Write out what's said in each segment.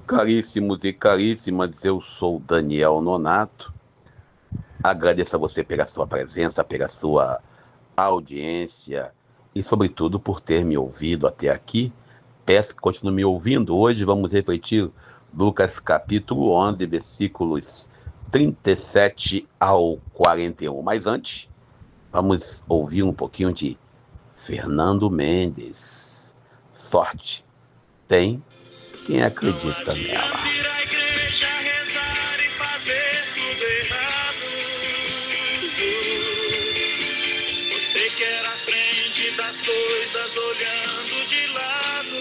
Caríssimos e caríssimas, eu sou Daniel Nonato. Agradeço a você pela sua presença, pela sua audiência e, sobretudo, por ter me ouvido até aqui. Peço que continue me ouvindo. Hoje vamos refletir Lucas capítulo 11, versículos 37 ao 41. Mas antes, vamos ouvir um pouquinho de Fernando Mendes. Sorte tem quem acredita nela. Você quer a frente das coisas olhando de lado.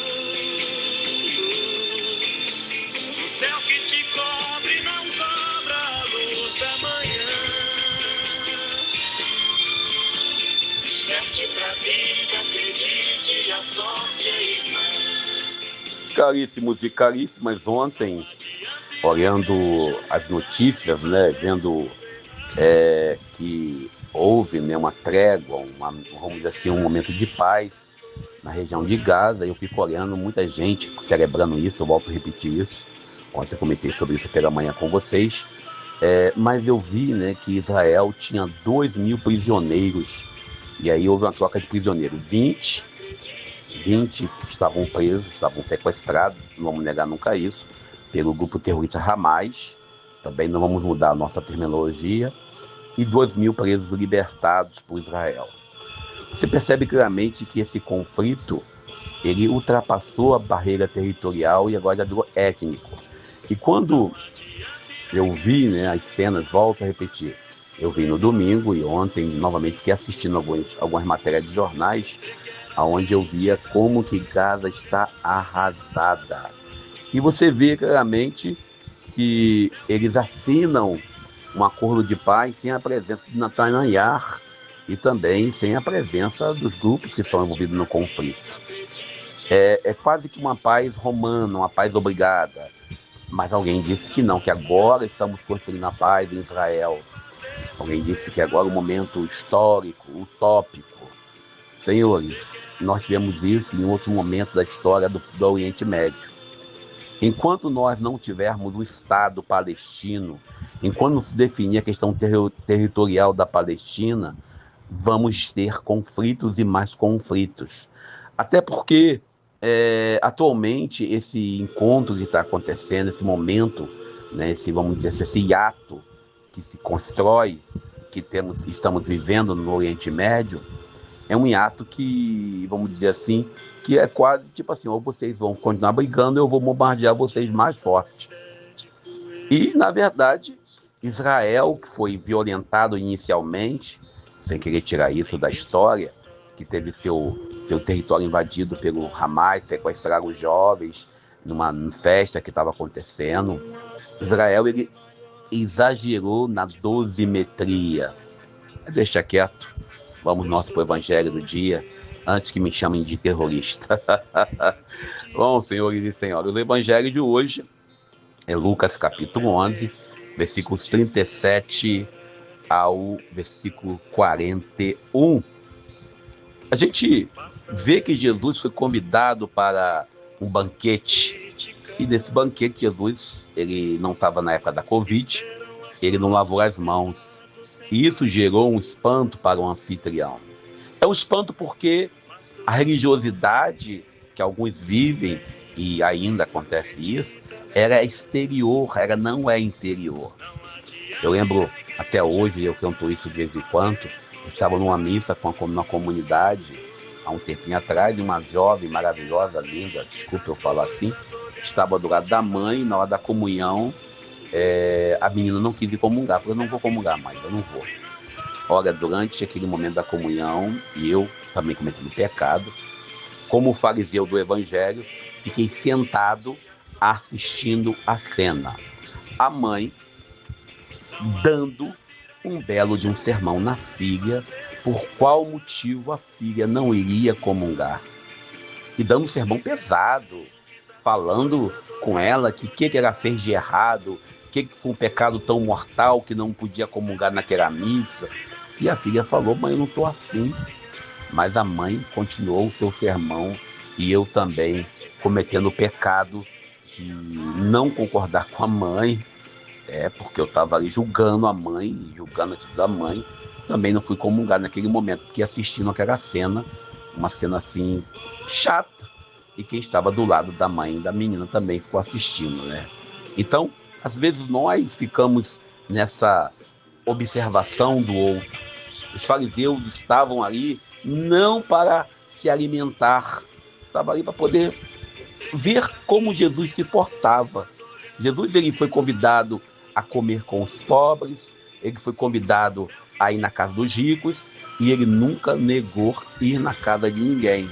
O céu que te cobre não cobra a luz da manhã. Desperte pra vida, acredite, a sorte é irmã. Caríssimos e caríssimas, ontem, olhando as notícias, né, vendo que houve, né, uma trégua, vamos dizer assim, um momento de paz na região de Gaza. Eu fico olhando muita gente celebrando isso, eu volto a repetir isso. Ontem eu comentei sobre isso pela manhã com vocês, mas eu vi, né, que Israel tinha 2.000 prisioneiros, e aí houve uma troca de prisioneiros. 20 que estavam presos, estavam sequestrados, não vamos negar nunca isso, pelo grupo terrorista Hamas, também não vamos mudar a nossa terminologia, e 2.000 presos libertados por Israel. Você percebe claramente que esse conflito, ele ultrapassou a barreira territorial e agora já virou étnico. E quando eu vi, né, as cenas, volto a repetir, eu vi no domingo e ontem, novamente, fiquei assistindo algumas matérias de jornais, onde eu via como que Gaza está arrasada. E você vê claramente que eles assinam um acordo de paz sem a presença de Netanyahu e também sem a presença dos grupos que são envolvidos no conflito. É quase que uma paz romana, uma paz obrigada. Mas alguém disse que não, que agora estamos construindo a paz em Israel. Alguém disse que agora é um momento histórico, utópico. Senhores, nós tivemos isso em outro momento da história do Oriente Médio. Enquanto nós não tivermos o Estado palestino, enquanto não se definir a questão territorial da Palestina, vamos ter conflitos e mais conflitos. Até porque, atualmente, esse encontro que está acontecendo, esse momento, né, vamos dizer, esse hiato que se constrói, que estamos vivendo no Oriente Médio, é um hiato que, vamos dizer assim, que é quase tipo assim, ou vocês vão continuar brigando, eu vou bombardear vocês mais forte. E, na verdade, Israel, que foi violentado inicialmente, sem querer tirar isso da história, que teve seu território invadido pelo Hamas, sequestraram os jovens numa festa que estava acontecendo. Israel, ele exagerou na dosimetria. Deixa quieto. Vamos nós para o evangelho do dia, antes que me chamem de terrorista. Bom, senhores e senhoras, o evangelho de hoje é Lucas capítulo 11, versículos 37 ao versículo 41. A gente vê que Jesus foi convidado para um banquete, e nesse banquete Jesus, ele não estava na época da Covid, ele não lavou as mãos, e isso gerou um espanto para o anfitrião. É um espanto porque a religiosidade que alguns vivem, e ainda acontece isso, era exterior, não é interior. Eu lembro, até hoje, eu canto isso de vez em quando, eu estava numa missa na comunidade, há um tempinho atrás, e uma jovem maravilhosa, linda, desculpa eu falar assim, estava do lado da mãe, na hora da comunhão, a menina não quis ir comungar, falou, eu não vou comungar mais, eu não vou. Olha, durante aquele momento da comunhão, e eu também cometendo pecado, como fariseu do evangelho, fiquei sentado assistindo a cena. A mãe dando um belo de um sermão na filha, por qual motivo a filha não iria comungar. E dando um sermão pesado, falando com ela que ela fez de errado, que foi um pecado tão mortal que não podia comungar naquela missa. E a filha falou, mãe, eu não estou assim. Mas a mãe continuou o seu sermão, e eu também cometendo o pecado que não concordar com a mãe, porque eu estava ali julgando a mãe, julgando a atitude da mãe. Também não fui comungar naquele momento, porque assistindo aquela cena, uma cena assim, chata, e quem estava do lado da mãe da menina também ficou assistindo, né? Então, às vezes nós ficamos nessa observação do outro. Os fariseus estavam ali não para se alimentar, estavam ali para poder ver como Jesus se portava. Jesus ele foi convidado a comer com os pobres, ele foi convidado a ir na casa dos ricos, e ele nunca negou ir na casa de ninguém.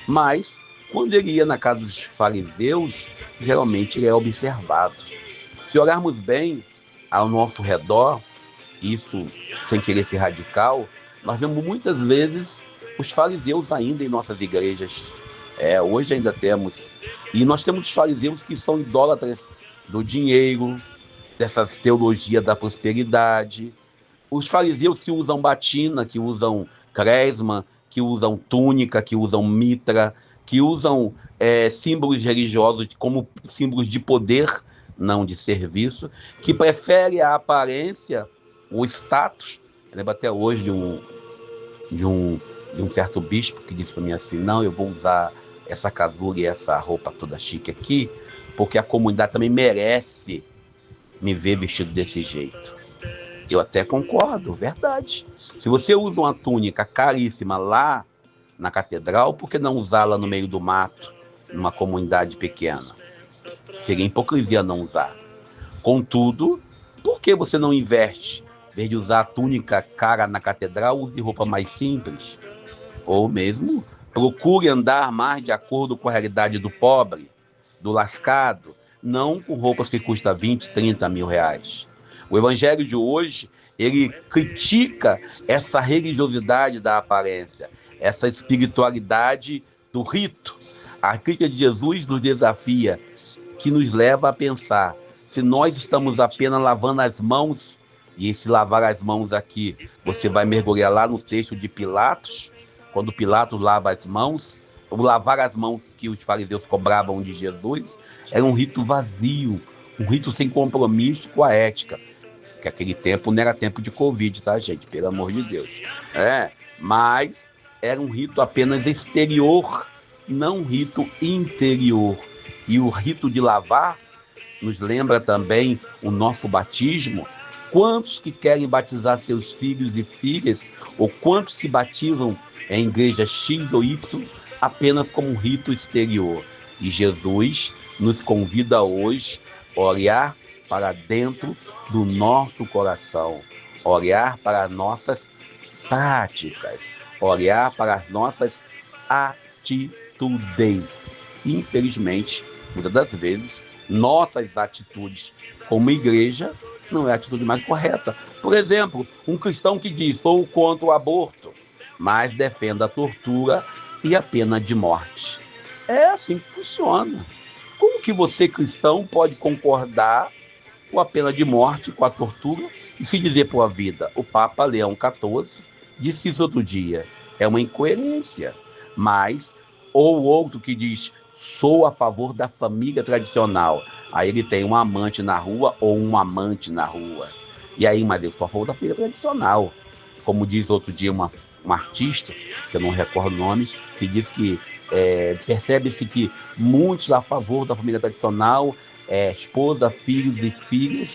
Mas, quando ele ia na casa dos fariseus, geralmente ele é observado. Se olharmos bem ao nosso redor, isso sem querer ser radical, nós vemos muitas vezes os fariseus ainda em nossas igrejas. Hoje ainda temos. E nós temos os fariseus que são idólatras do dinheiro, dessas teologias da prosperidade. Os fariseus que usam batina, que usam cresma, que usam túnica, que usam mitra, que usam símbolos religiosos como símbolos de poder, não de serviço, que prefere a aparência, o status. Eu lembro até hoje de um certo bispo que disse para mim assim: não, eu vou usar essa casuga e essa roupa toda chique aqui, porque a comunidade também merece me ver vestido desse jeito. Eu até concordo, verdade. Se você usa uma túnica caríssima lá na catedral, por que não usá-la no meio do mato, numa comunidade pequena? Seria hipocrisia não usar. Contudo, por que você não investe? Em vez de usar a túnica cara na catedral, use roupa mais simples. Ou mesmo, procure andar mais de acordo com a realidade do pobre, do lascado, não com roupas que custam 20, 30 mil reais. O evangelho de hoje, ele critica essa religiosidade da aparência, essa espiritualidade do rito. A crítica de Jesus nos desafia, que nos leva a pensar se nós estamos apenas lavando as mãos, e esse lavar as mãos aqui, você vai mergulhar lá no texto de Pilatos, quando Pilatos lava as mãos, o lavar as mãos que os fariseus cobravam de Jesus, era um rito vazio, um rito sem compromisso com a ética, que aquele tempo não era tempo de Covid, tá, gente? Pelo amor de Deus. Mas era um rito apenas exterior, não um rito interior. E o rito de lavar nos lembra também o nosso batismo. Quantos que querem batizar seus filhos e filhas, ou quantos se batizam em igreja X ou Y apenas como um rito exterior? E Jesus nos convida hoje a olhar para dentro do nosso coração, olhar para as nossas práticas, olhar para as nossas atitudes. Infelizmente, muitas das vezes, nossas atitudes como igreja não é a atitude mais correta. Por exemplo, um cristão que diz: sou contra o aborto, mas defende a tortura e a pena de morte. É assim que funciona. Como que você, cristão, pode concordar com a pena de morte, com a tortura, e se dizer por a vida? O Papa Leão XIV disse isso outro dia. É uma incoerência. Mas, ou outro que diz: sou a favor da família tradicional. Aí ele tem um amante na rua ou um amante na rua. E aí, mas eu sou a favor da família tradicional. Como diz outro dia uma artista, que eu não recordo o nome, que diz que percebe-se que muitos a favor da família tradicional, esposa, filhos e filhas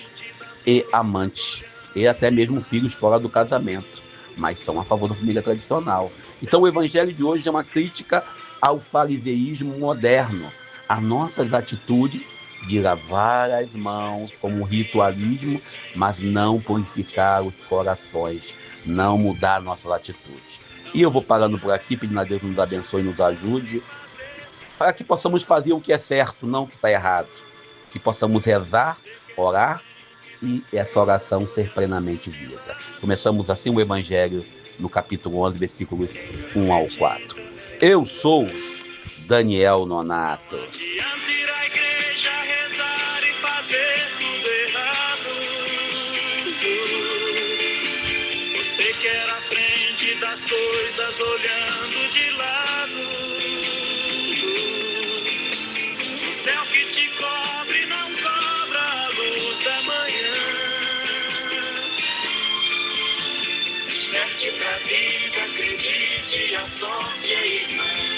e amantes, e até mesmo filhos fora do casamento, mas são a favor da família tradicional. Então o evangelho de hoje é uma crítica ao fariseísmo moderno, a nossas atitudes de lavar as mãos como ritualismo, mas não purificar os corações, não mudar nossas atitudes. E eu vou parando por aqui, pedindo a Deus nos abençoe e nos ajude, para que possamos fazer o que é certo, não o que está errado. Que possamos rezar, orar e essa oração ser plenamente vida. Começamos assim o Evangelho no capítulo 11, versículos 1 ao 4. Eu sou Daniel Nonato. Diante da igreja rezar e fazer tudo errado. Você que era à frente das coisas olhando de lado. O céu que te cobra Acredite pra vida, acredite, a sorte é irmã.